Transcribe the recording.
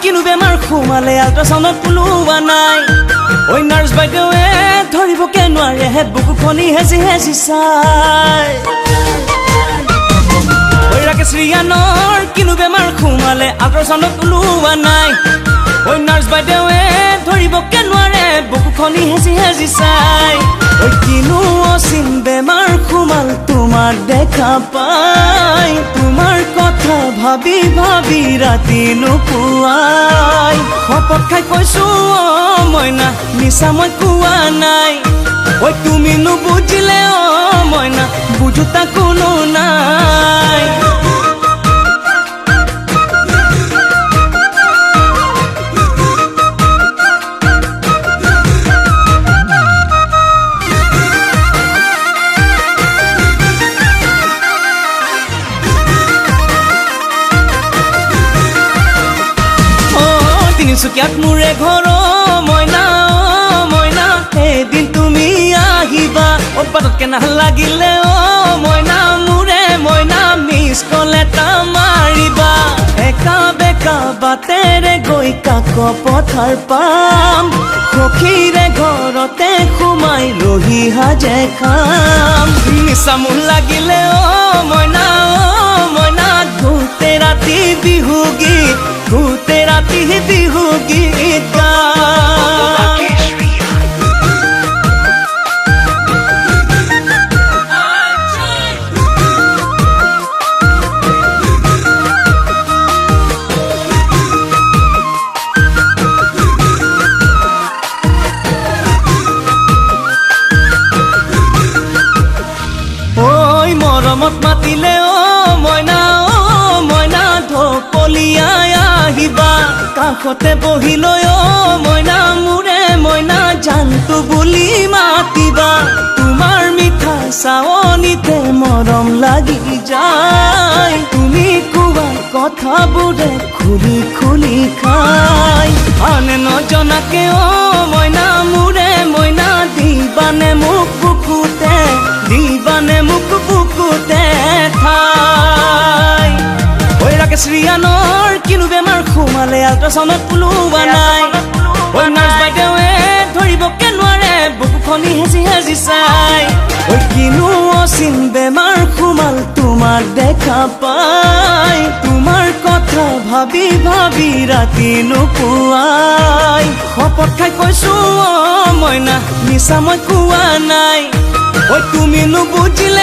কিনো বেমাৰ সোমালে আল্ট্ৰাচাউণ্ডত ওলোৱা নাই ঐ নাৰ্ছ বাইদেৱে ধৰিবকে নোৱাৰে হে বুকুখনি হেঁচি হেঁচি চাই ঐ ৰাকেশ ৰিয়ানৰ কিনো বেমাৰ সোমালে আল্ট্ৰাচাউণ্ডত ওলোৱা নাই ঐ নাৰ্ছ বাইদেৱে ধৰিবকে নোৱাৰে বুকুখনি হেঁচি হেঁচি চাই ঐ কিনো অচিন বেমাৰ সোমাল তোমাৰ দেখা পাই তোমাৰ কথা ভাবি ভাবি ৰাতি নুপুৱাই শপত খাই কৈছো মইনা মিছা মই কোৱা নাই ঐ তুমি নুবুজিলে মইনা বুজোতা কোনো নাই তিনিচুকীয়াত মোৰে ঘৰ মইনা মইনা এদিন তুমি আহিবা উৎপাততকে নালাগিলে মইনা মোৰে মইনা মিছ কল এটা মাৰিবা একা বেকা বাটেৰে গৈ কাক পথাৰ পাম সখীৰে ঘৰতে সোমাই ৰহি সাজে খাম নিচা মোৰ লাগিলে মইনা মইনা গোটেই ৰাতি বিহু গীত গোটেই ৰাতি বিহু গীত ঐ মৰমত মাতিলে মইনা মইনা ঢপলিয়াই আহিবা কাষতে বহি লৈ মইনা মোৰে মইনা জানটো বুলি মাতিবা তোমাৰ মিঠা চাৱনিতে মৰম লাগি যায় তুমি কোৱা কথাবোৰে খুলি খুলি খাই আনে নজনাকে মইনা মোৰে মইনা দিবানে মোক বুকুতে দিবানে মোক বুকুতে ঠাই ঐ ৰাকেশ ৰিয়ানৰ কিনো বেমাৰ সোমালে আল্ট্ৰাচাউণ্ডত ওলোৱা নাই ঐ নাৰ্ছ বাইদেৱে ধৰিবকে নোৱাৰে বুকুখনি হেঁচি হেঁচি চাই ঐ কিনো অচিন বেমাৰ সোমাল তোমাৰ দেখা পাই তোমাৰ কথা ভাবি ভাবি ৰাতি নুপুৱাই শপত খাই কৈছো মইনা মিছা মই কোৱা নাই ঐ তুমি নুবুজিলে